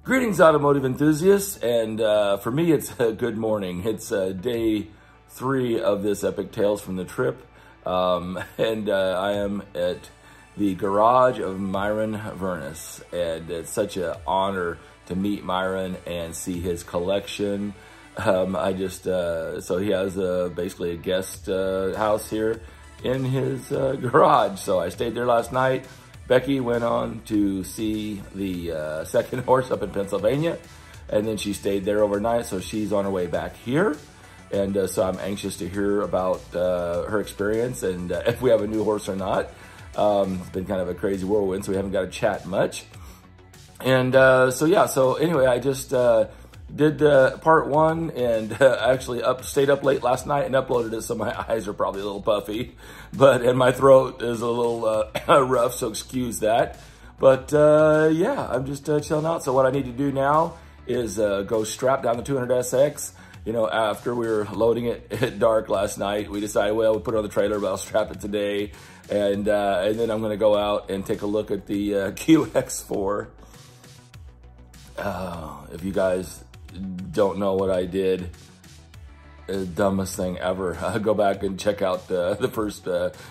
Greetings, automotive enthusiasts, and for me, it's a good morning. It's day 3 of this epic Tales from the Trip, and I am at the garage of Myron Vernus, and it's such an honor to meet Myron and see his collection. So he has basically a guest house here in his garage, so I stayed there last night. Becky went on to see the second horse up in Pennsylvania, and then she stayed there overnight, so she's on her way back here. And so I'm anxious to hear about her experience and if we have a new horse or not. It's been kind of a crazy whirlwind, so we haven't got to chat much. And so anyway, I just did part 1 and actually stayed up late last night and uploaded it, so my eyes are probably a little puffy, and my throat is a little rough, so excuse that. But yeah, I'm just chilling out. So what I need to do now is go strap down the 200SX. You know, after we were loading it at dark last night, we decided, well, we'll put it on the trailer, but I'll strap it today. And then I'm gonna go out and take a look at the QX4. If you guys don't know what I did, the dumbest thing ever. Go back and check out the first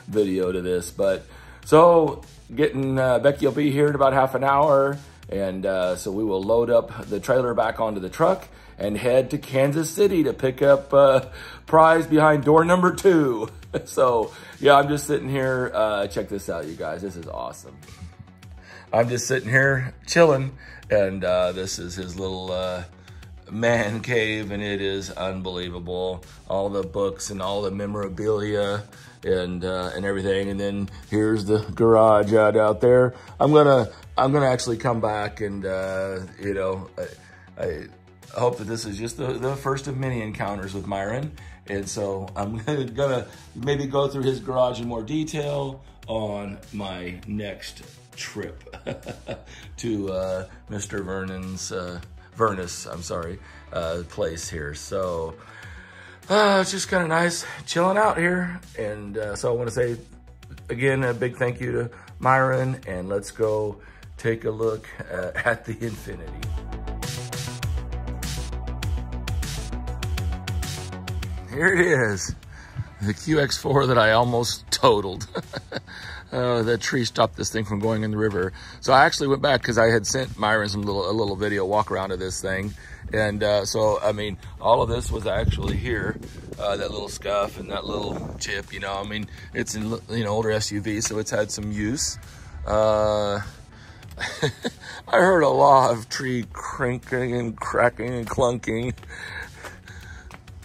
video to this. But so getting Becky will be here in about half an hour, and so we will load up the trailer back onto the truck and head to Kansas City to pick up prize behind door number 2. So yeah, I'm just sitting here. Check this out, you guys. This is awesome. I'm just sitting here chilling, and this is his little man cave, and it is unbelievable. All the books and all the memorabilia and everything. And then here's the garage out there. I'm gonna actually come back and you know, I hope that this is just the first of many encounters with Myron. And so I'm gonna maybe go through his garage in more detail on my next trip to Mr. Vernus, I'm sorry, place here. So it's just kind of nice chilling out here. And so I want to say again a big thank you to Myron, and let's go take a look at the Infinity. Here it is, the QX4 that I almost totaled. That tree stopped this thing from going in the river. So I actually went back because I had sent Myron a little video walk around of this thing. And so, I mean, all of this was actually here, that little scuff and that little chip, you know, I mean, it's an older SUV, so it's had some use. I heard a lot of tree cranking and cracking and clunking.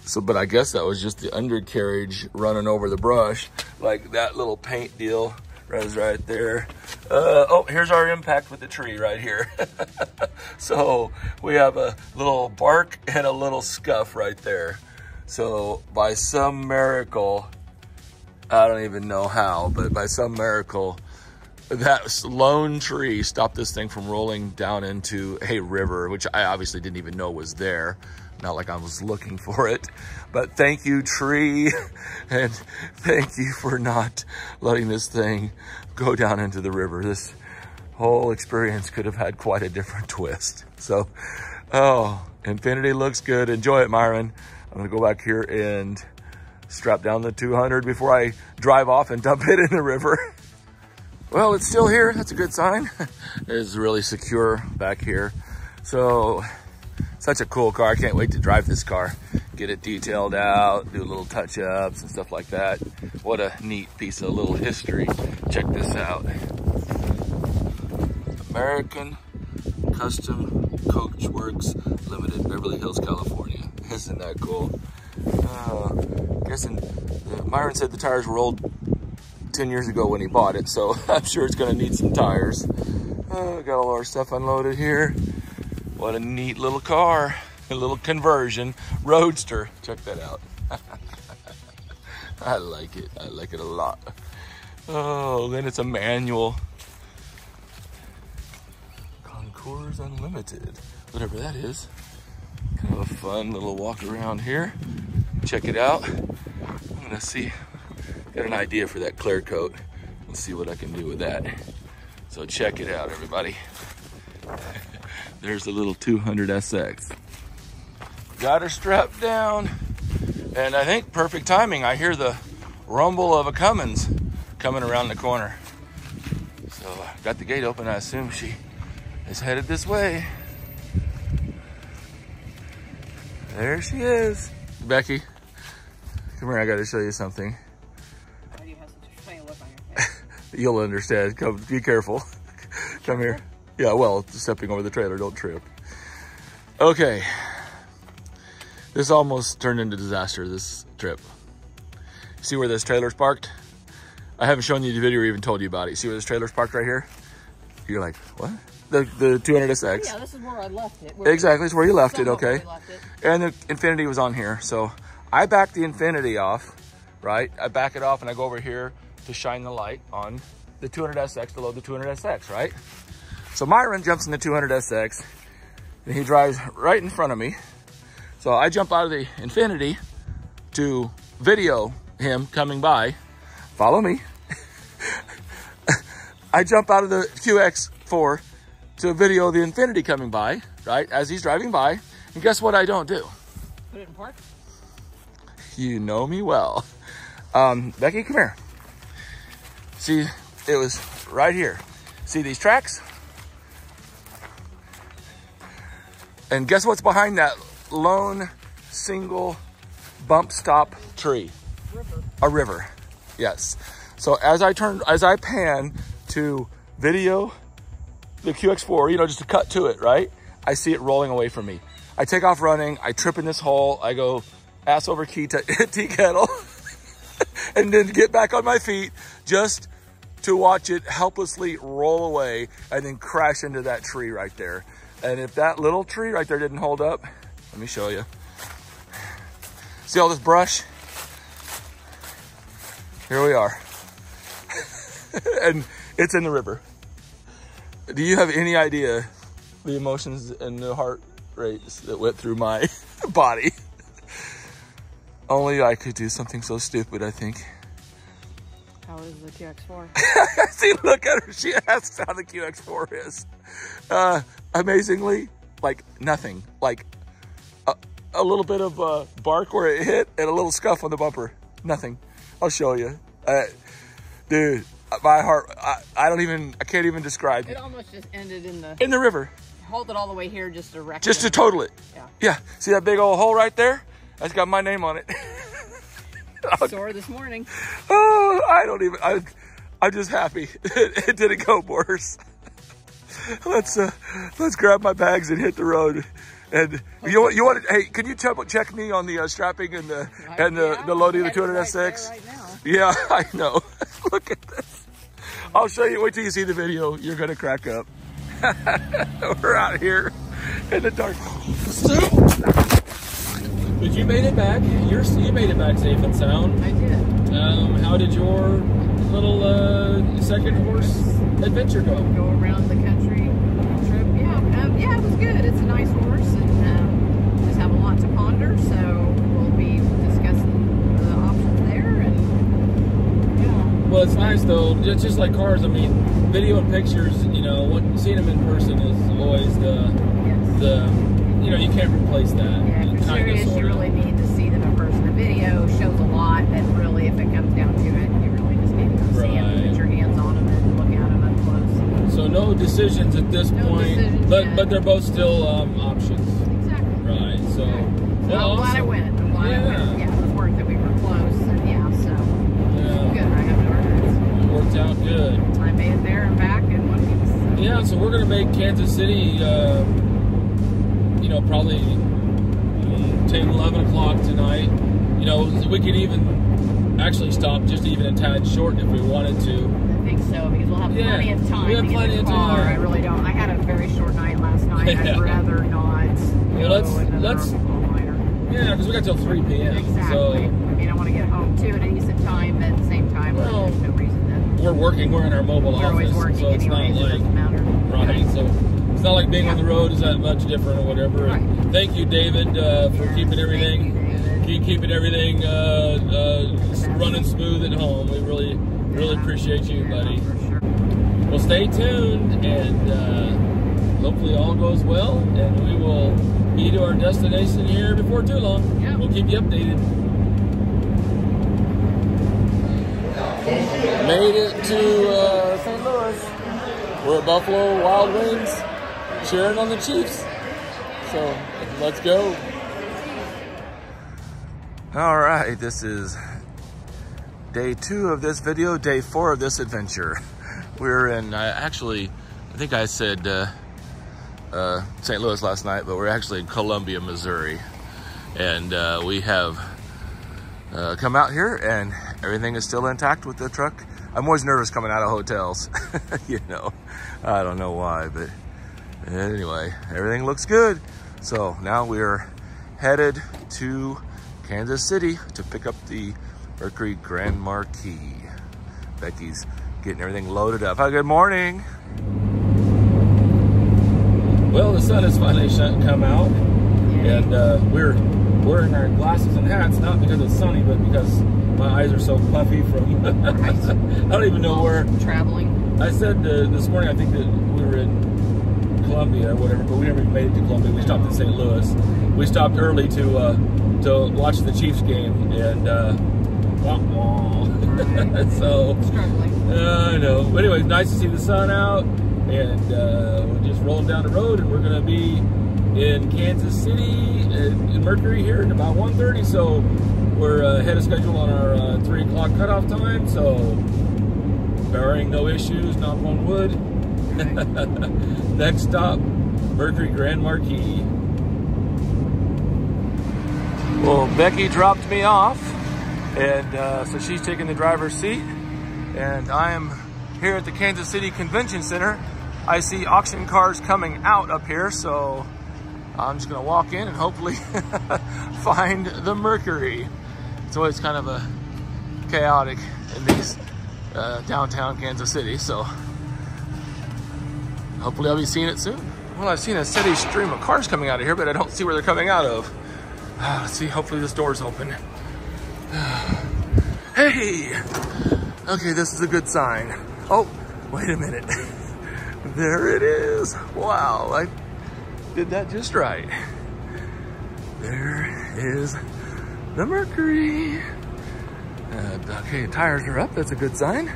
So, but I guess that was just the undercarriage running over the brush. Like that little paint deal was right there. Oh, here's our impact with the tree right here. So we have a little bark and a little scuff right there. So by some miracle, I don't even know how, but by some miracle, that lone tree stopped this thing from rolling down into a river, which I obviously didn't even know was there. Not like I was looking for it, but thank you, tree, and thank you for not letting this thing go down into the river. This whole experience could have had quite a different twist. So, oh, Infinity looks good. Enjoy it, Myron. I'm gonna go back here and strap down the 200 before I drive off and dump it in the river. Well, it's still here. That's a good sign. It's really secure back here. So, such a cool car. I can't wait to drive this car, get it detailed out, do little touch-ups and stuff like that. What a neat piece of little history. Check this out. American Custom Coachworks Limited, Beverly Hills, California. Isn't that cool? Guessing Myron said the tires were old 10 years ago when he bought it, so I'm sure it's gonna need some tires. Got all our stuff unloaded here. What a neat little car, a little conversion roadster. Check that out. I like it. I like it a lot. Oh, then it's a manual. Concours Unlimited, whatever that is. Kind of a fun little walk around here. Check it out. I'm gonna see, get an idea for that clear coat. Let's see what I can do with that. So check it out, everybody. There's the little 200SX. Got her strapped down, and I think perfect timing. I hear the rumble of a Cummins coming around the corner. So got the gate open. I assume she is headed this way. There she is. Becky, come here, I gotta show you something. Why do you have such a funny look on your face? You'll understand. Come, be careful. Come here. Yeah, well, stepping over the trailer, don't trip. Okay. This almost turned into disaster, this trip. See where this trailer's parked? I haven't shown you the video or even told you about it. See where this trailer's parked right here? You're like, what? The 200SX. Yeah, this is where I left it. Exactly, it's where you left it, okay. Left it. And the Infinity was on here. So I backed the Infinity off, right? I back it off and I go over here to shine the light on the 200SX to load the 200SX, right? So Myron jumps in the 200SX and he drives right in front of me. So I jump out of the Infinity to video him coming by. Follow me. I jump out of the QX4 to video the Infinity coming by, right, as he's driving by. And guess what I don't do? Put it in park? You know me well. Becky, come here. See, it was right here. See these tracks? And guess what's behind that lone single bump stop tree? River. A river, yes. So as I pan to video the QX4, you know, just to cut to it, right? I see it rolling away from me. I take off running, I trip in this hole, I go ass over tea kettle, and then get back on my feet just to watch it helplessly roll away and then crash into that tree right there. And if that little tree right there didn't hold up, let me show you. See all this brush? Here we are. And it's in the river. Do you have any idea the emotions and the heart rates that went through my body? Only I could do something so stupid, I think. How is the QX4? See, look at her. She asks how the QX4 is. Amazingly, like nothing. Like a little bit of bark where it hit and a little scuff on the bumper. Nothing. I'll show you. Dude, my heart, I can't even describe. It almost just ended in the river. Hold it all the way here just to wreck it. Just to total it. Yeah. Yeah. See that big old hole right there? That's got my name on it. Sore this morning. Oh, I'm just happy it didn't go worse. Let's grab my bags and hit the road. And you want to, hey, can you check me on the strapping and the loading of the 200SX? Right now. Yeah, I know. Look at this. I'll show you. Wait till you see the video. You're gonna crack up. We're out here in the dark. But you made it back. You made it back safe and sound. I did. How did your little second horse adventure go? Go around the country trip. Yeah, yeah, it was good. It's a nice horse, and just have a lot to ponder. So we'll be discussing the options there, and yeah. Well, it's nice though. Just like cars. I mean, video and pictures. You know, seeing them in person is always you know, you can't replace that. Yeah, if you're serious, you really need to see them in person. The video shows a lot, and really, if it comes down to it, you really just need to go see them, put your hands on them, and look at them up close. So no decisions at this point, but they're both still options. Exactly. Right. So I'm glad I went. I'm glad I went. Yeah, it was worth it. We were close, and good. I have no regrets. It worked out good. I made it there and back in 1 week. So. Yeah. So we're gonna make Kansas City. You know, probably 10, 11 o'clock tonight. You know, we could even actually stop just even a tad short if we wanted to. I think so, because we'll have plenty of time. We have plenty of time. I really don't. I had a very short night last night. I'd rather not. Well, let's. Yeah, because we got till 3 p.m. Exactly. So, I mean, I want to get home too at a decent time, but at the same time, there's no reason that we're working. We're in our mobile office, always working so it's anyways, not like it doesn't matter. right. So. It's not like being on the road is that much different or whatever. Right. And thank you, David, for keeping everything, keeping everything running smooth at home. We really appreciate you, buddy. For sure. Well, stay tuned, and hopefully all goes well, and we will be to our destination here before too long. Yeah. We'll keep you updated. Made it to St. Louis. We're at Buffalo Wild Wings, cheering on the Chiefs. So let's go. All right, this is day 2 of this video, day 4 of this adventure. We're in, I think I said St. Louis last night, but we're actually in Columbia, Missouri. And we have come out here and everything is still intact with the truck. I'm always nervous coming out of hotels, you know, I don't know why, but anyway, everything looks good. So now we're headed to Kansas City to pick up the Mercury Grand Marquis. Becky's getting everything loaded up. Hi, good morning. Well, the sun has finally come out, and we're wearing our glasses and hats, not because it's sunny, but because my eyes are so puffy from, I don't even know where. Traveling. I said this morning, I think that we were in Columbia or whatever, but we never even made it to Columbia. We stopped in St. Louis. We stopped early to watch the Chiefs game, and so Struggling. I know. But anyway, nice to see the sun out, and we're just rolling down the road, and we're going to be in Kansas City in Mercury here at about 1:30. So we're ahead of schedule on our 3 o'clock cutoff time. So barring no issues, knock on wood. Next stop, Mercury Grand Marquis. Well, Becky dropped me off, and so she's taking the driver's seat, and I am here at the Kansas City Convention Center. I see auction cars coming out up here, so I'm just gonna walk in and hopefully find the Mercury. It's always kind of a chaotic in these downtown Kansas City, so hopefully I'll be seeing it soon. Well, I've seen a steady stream of cars coming out of here, but I don't see where they're coming out of. Let's see, hopefully this door's open. Hey! Okay, this is a good sign. Oh, wait a minute. There it is. Wow, I did that just right. There is the Mercury. Okay, tires are up, that's a good sign.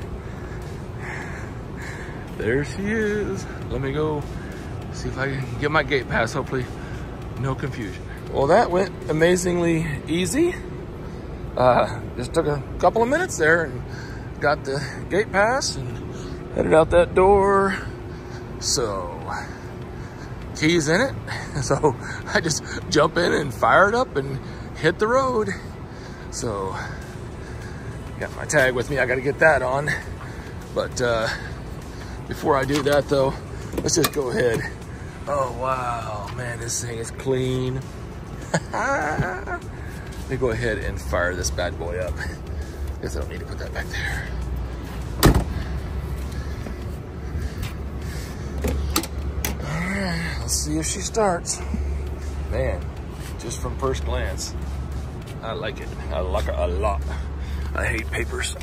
There she is. Let me go see if I can get my gate pass, hopefully no confusion. Well, that went amazingly easy. Just took a couple of minutes there and got the gate pass and headed out that door. So, keys in it. So I just jump in and fire it up and hit the road. So, got my tag with me. I got to get that on. But before I do that though, let's just go ahead. Oh, wow, man, this thing is clean. Let me go ahead and fire this bad boy up. Guess I don't need to put that back there. All right, let's see if she starts. Man, just from first glance, I like it. I like it a lot. I hate papers.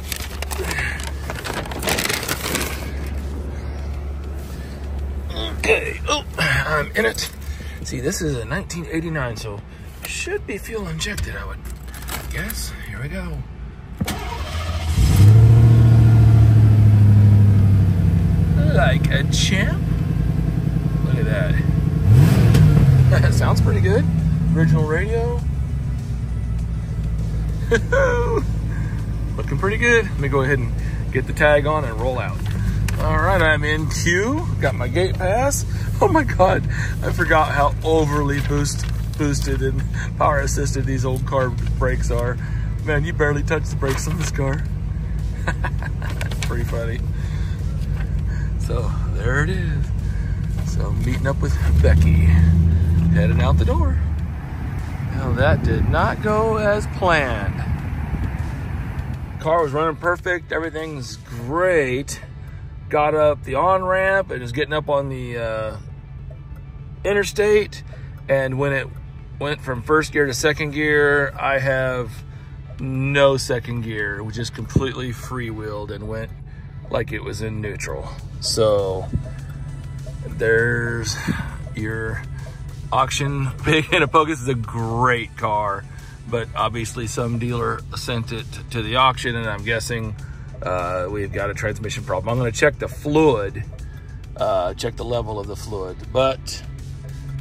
Okay, oh, I'm in it. See, this is a 1989, so should be fuel injected, I would guess. Here we go. Like a champ. Look at that. That sounds pretty good. Original radio. Looking pretty good. Let me go ahead and get the tag on and roll out. All right, I'm in queue. Got my gate pass. Oh my God, I forgot how overly boosted and power assisted these old car brakes are. Man, you barely touch the brakes on this car. Pretty funny. So there it is. So meeting up with Becky, heading out the door. Now that did not go as planned. Car was running perfect, everything's great. Got up the on-ramp and was getting up on the interstate, and when it went from first gear to second gear, I have no second gear. We just completely freewheeled and went like it was in neutral. So there's your auction pig in a poke. This is a great car, but obviously some dealer sent it to the auction, and I'm guessing we've got a transmission problem. I'm going to check the fluid, check the level of the fluid. But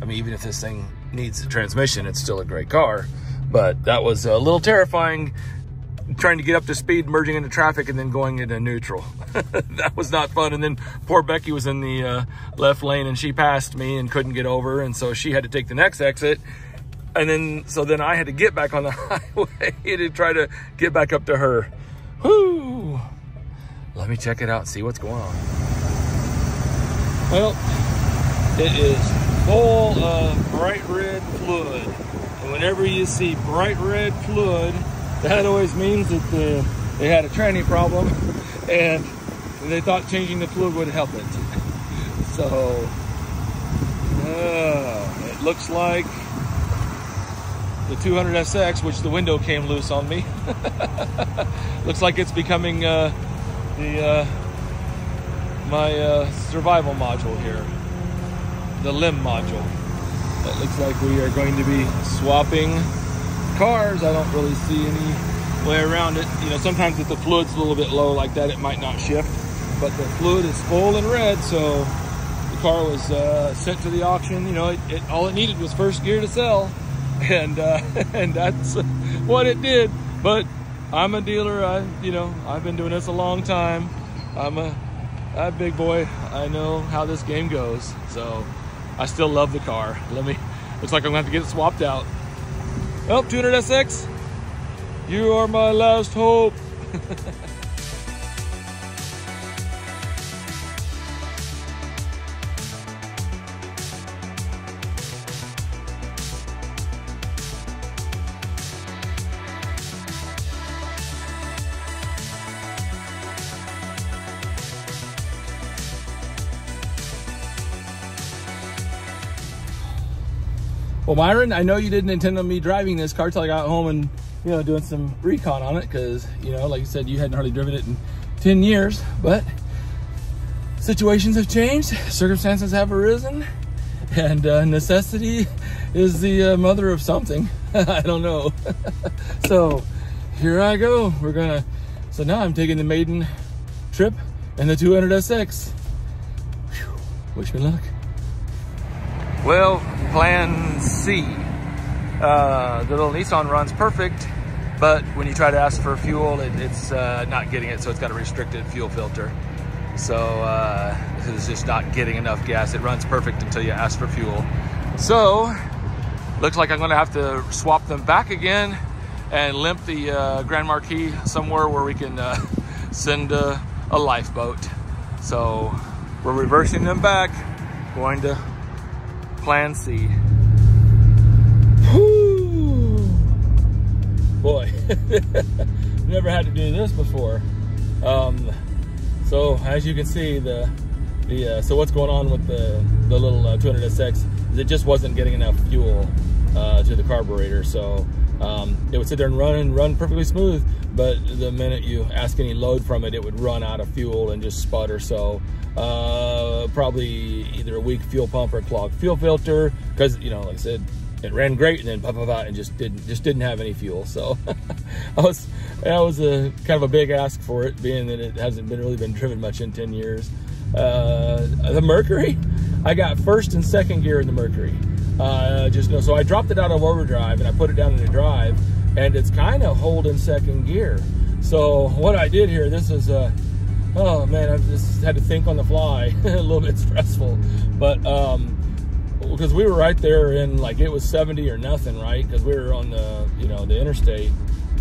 I mean, even if this thing needs a transmission, it's still a great car. But that was a little terrifying, trying to get up to speed, merging into traffic, and then going into neutral. That was not fun. And then poor Becky was in the left lane, and she passed me and couldn't get over, and so she had to take the next exit. And then, so then I had to get back on the highway to try to get back up to her. Whoo! Let me check it out and see what's going on. Well, it is full of bright red fluid. And whenever you see bright red fluid, that always means that they had a tranny problem, and they thought changing the fluid would help it. So, it looks like the 200SX, which the window came loose on me, looks like it's becoming my survival module here, the limb module. It looks like we are going to be swapping cars. I don't really see any way around it. You know, sometimes if the fluid's a little bit low like that, it might not shift, but the fluid is full and red, so the car was sent to the auction. You know, all it needed was first gear to sell, and that's what it did. But I'm a dealer. I've been doing this a long time. I'm a big boy. I know how this game goes, so I still love the car. Looks like I'm gonna have to get it swapped out. Well, 200SX, you are my last hope. Well, Myron, I know you didn't intend on me driving this car till I got home and, doing some recon on it, because, like you said, you hadn't hardly driven it in 10 years, but situations have changed, circumstances have arisen, and necessity is the mother of something. I don't know. So here I go. So now I'm taking the maiden trip in the 200SX. Whew. Wish me luck. Well, plan C. The little Nissan runs perfect, but when you try to ask for fuel, it's not getting it, so it's got a restricted fuel filter. So it's just not getting enough gas. It runs perfect until you ask for fuel. So looks like I'm gonna have to swap them back again and limp the Grand Marquis somewhere where we can send a lifeboat. So we're reversing them back, going to plan C. Whew. Boy, never had to do this before. So as you can see, so what's going on with the little 200SX is it just wasn't getting enough fuel to the carburetor. So it would sit there and run perfectly smooth, but the minute you ask any load from it, it would run out of fuel and just sputter. So probably either a weak fuel pump or a clogged fuel filter, because like I said, it ran great and then pop and just didn't have any fuel. So that was a kind of a big ask for it, being that it hasn't really been driven much in 10 years. The Mercury, I got first and second gear in the Mercury. So I dropped it out of overdrive and I put it down into drive, and it's kind of holding second gear. So what I did here, this is oh man, I just had to think on the fly. A little bit stressful, but because we were right there in, like, it was 70 or nothing, right? Because we were on the the interstate,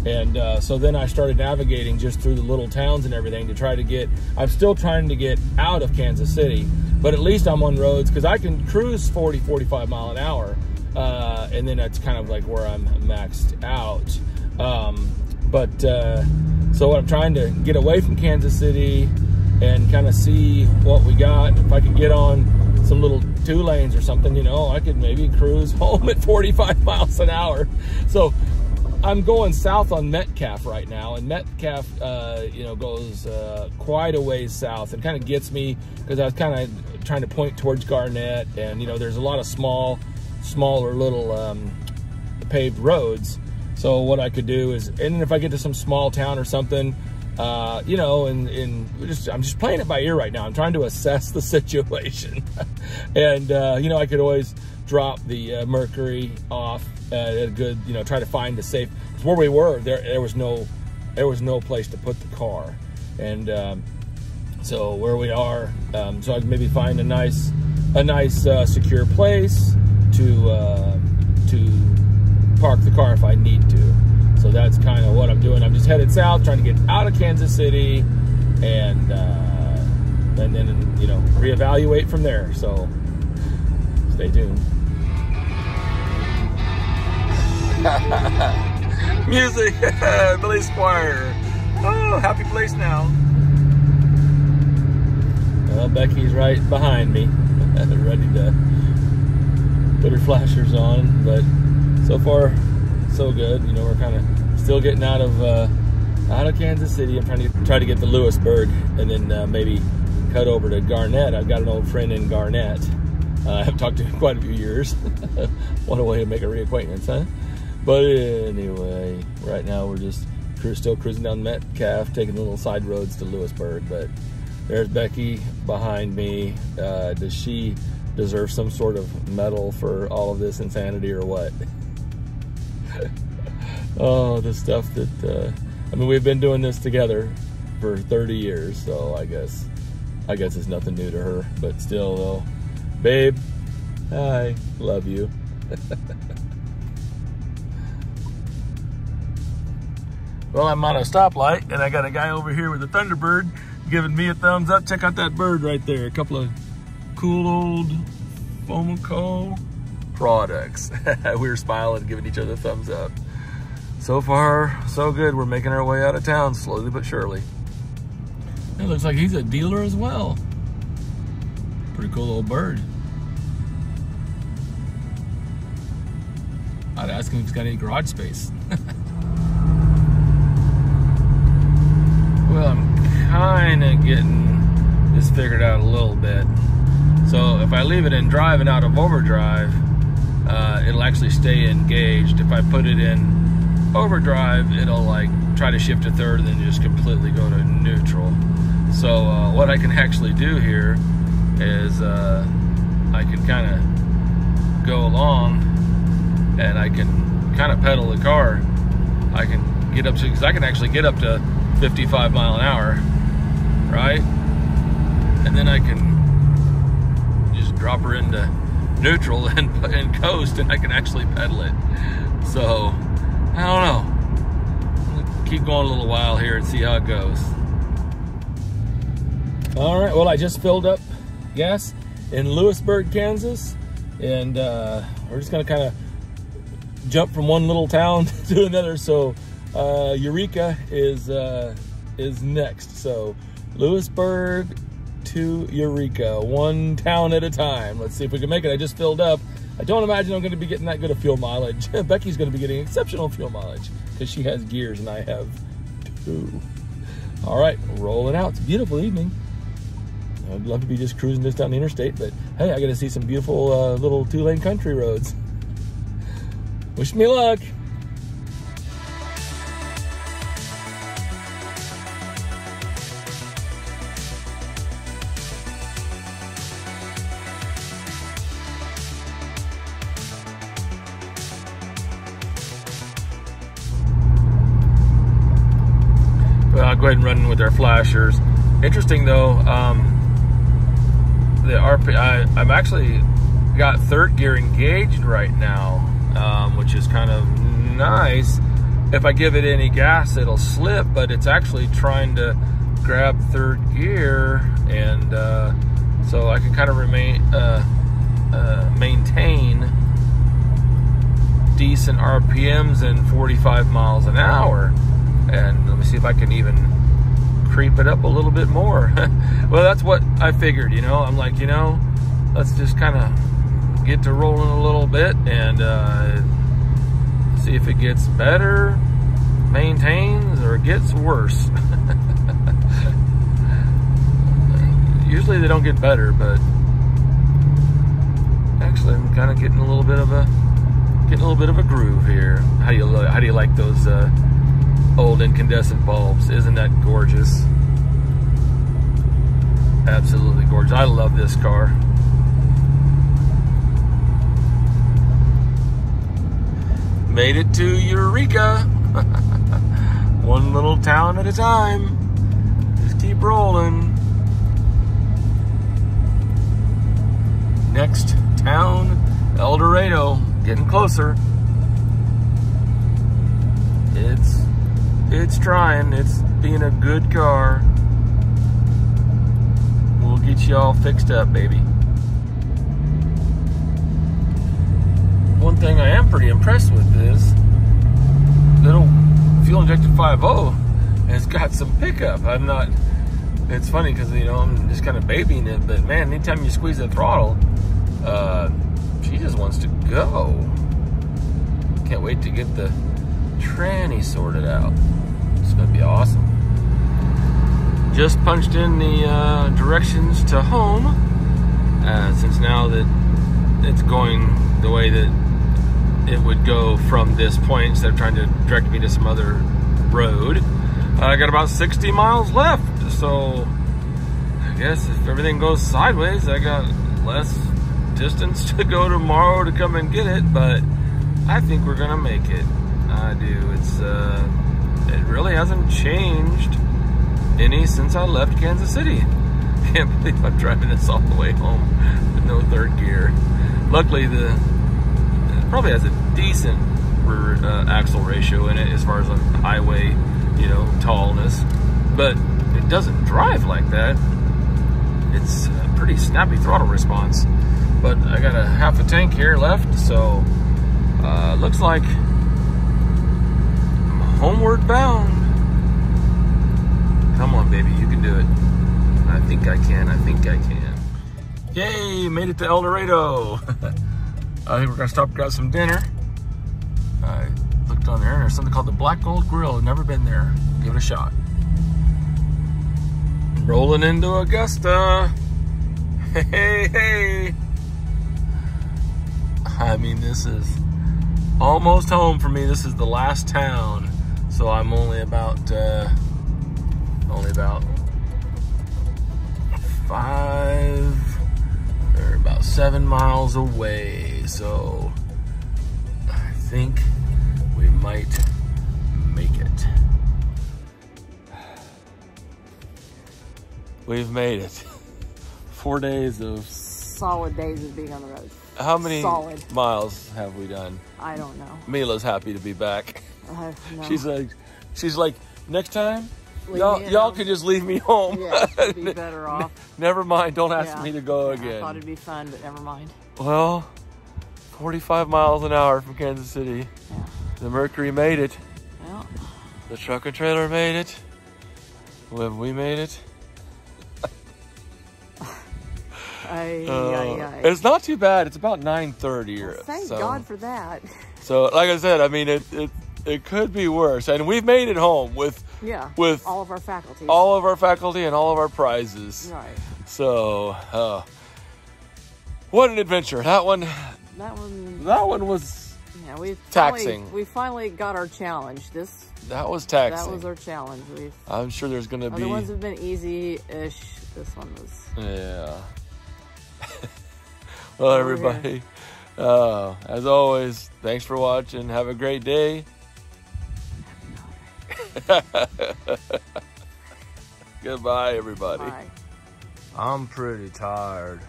and so then I started navigating just through the little towns and everything to try to get. I'm still trying to get out of Kansas City, but at least I'm on roads because I can cruise 40-45 mile an hour, and then that's kind of like where I'm maxed out. So I'm trying to get away from Kansas City and kind of see what we got. If I could get on some little 2 lanes or something, I could maybe cruise home at 45 miles an hour. So I'm going south on Metcalf right now, and Metcalf, you know, goes quite a ways south, and kind of gets me because I was kind of trying to point towards Garnett, and you know, there's a lot of smaller little paved roads. So what I could do is, and if I get to some small town or something, you know, and I'm just playing it by ear right now. I'm trying to assess the situation, and you know, I could always drop the Mercury off at a good, you know, try to find a safe. Because where we were, there was no place to put the car, and so where we are, so I can maybe find a nice secure place to park the car if I need to. So that's kind of what I'm doing. I'm just headed south, trying to get out of Kansas City, and then, you know, reevaluate from there. So stay tuned. Music, Billy Squire. Oh, happy place now. Well, Becky's right behind me, ready to put her flashers on, but so far so good. You know, we're kind of still getting out of Kansas City. I'm trying to get to Lewisburg, and then maybe cut over to Garnett. I've got an old friend in Garnett. I haven't talked to him in quite a few years. What a way to make a reacquaintance, huh? But anyway, right now we're just still cruising down Metcalf, taking the little side roads to Lewisburg. But there's Becky behind me. Does she deserve some sort of medal for all of this insanity or what? Oh, the stuff that, I mean, we've been doing this together for 30 years, so I guess it's nothing new to her. But still, though, babe, hi, love you. Well, I'm on a stoplight, and I got a guy over here with a Thunderbird giving me a thumbs up. Check out that bird right there. A couple of cool old Fomoco products. We were smiling, giving each other a thumbs up. So far, so good. We're making our way out of town, slowly but surely. It looks like he's a dealer as well. Pretty cool little bird. I'd ask him if he's got any garage space. Well, I'm kind of getting this figured out a little bit. So if I leave it in drive and out of overdrive, it'll actually stay engaged. If I put it in overdrive, it'll like try to shift to third and then just completely go to neutral. So what I can actually do here is I can kind of go along, and I can kind of pedal the car. I can get up to, because I can actually get up to 55 mile an hour, right? And then I can just drop her into neutral and coast, and I can actually pedal it. So I don't know. I'll keep going a little while here and see how it goes. All right, well, I just filled up gas in Lewisburg, Kansas, and we're just gonna kind of jump from one little town to another. So Eureka is next. So Lewisburg to Eureka, one town at a time. Let's see if we can make it. I just filled up. I don't imagine I'm going to be getting that good of fuel mileage. Becky's going to be getting exceptional fuel mileage because she has gears and I have 2. All right, roll it out. It's a beautiful evening. I'd love to be just cruising this down the interstate, but hey, I got to see some beautiful little 2-lane country roads. Wish me luck. Well, I'll go ahead and run with our flashers. Interesting though, the I'm actually got third gear engaged right now, which is kind of nice. If I give it any gas, it'll slip, but it's actually trying to grab third gear, and so I can kind of maintain decent RPMs and 45 miles an hour. And let me see if I can even creep it up a little bit more. Well, that's what I figured, you know. I'm like, you know, let's just kind of get to rolling a little bit and See if it gets better, maintains, or gets worse. Usually they don't get better, but actually I'm kind of getting a little bit of a groove here. How do you like those old incandescent bulbs? Isn't that gorgeous? Absolutely gorgeous. I love this car. Made it to Eureka. One little town at a time. Just keep rolling. Next town, El Dorado. Getting closer. It's trying. It's being a good car. We'll get you all fixed up, baby. One thing I am pretty impressed with is little fuel injected 5.0 has got some pickup. It's funny because, you know, I'm just kind of babying it, but man, anytime you squeeze the throttle, she just wants to go. Can't wait to get the tranny sorted out. It's gonna be awesome. Just punched in the directions to home, since now that it's going the way that it would go from this point instead of trying to direct me to some other road. I got about 60 miles left, so I guess if everything goes sideways, I got less distance to go tomorrow to come and get it, but I think we're gonna make it. I do. It really hasn't changed any since I left Kansas City. Can't believe I'm driving this all the way home with no third gear. Luckily, it probably has a decent axle ratio in it as far as a highway, you know, tallness, but it doesn't drive like that. It's a pretty snappy throttle response. But I got a half a tank here left, so looks like I'm homeward bound. Come on, baby, you can do it. I think I can. Yay, made it to El Dorado. I think we're gonna stop and grab some dinner. I looked on there and there's something called the Black Gold Grill. Never been there. Give it a shot. Rolling into Augusta. Hey. I mean, this is almost home for me. This is the last town, so I'm only about 7 miles away. So I think we might make it. We've made it. 4 days of Solid days of being on the road. How many miles have we done? I don't know. Mila's happy to be back. No. She's like, next time, y'all can just leave me home. Yeah, it'd be better off. Never mind, don't ask me to go again. I thought it'd be fun, but never mind. Well, 45 miles an hour from Kansas City. Yeah. The Mercury made it. Well. The truck and trailer made it. Have we made it? It's not too bad. It's about 9:30 or thank God for that. So, like I said, I mean, it could be worse, and we've made it home with all of our faculty, and all of our prizes. Right. So, what an adventure! That one was taxing. We finally got our challenge. That was taxing. That was our challenge. I'm sure there's going to be. Other ones have been easy-ish. This one was. Yeah. Well, everybody, as always, thanks for watching. Have a great day. Goodbye, everybody. Bye. I'm pretty tired.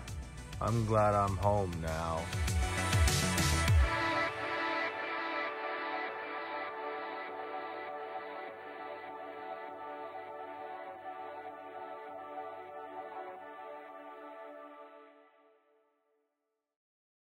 I'm glad I'm home now.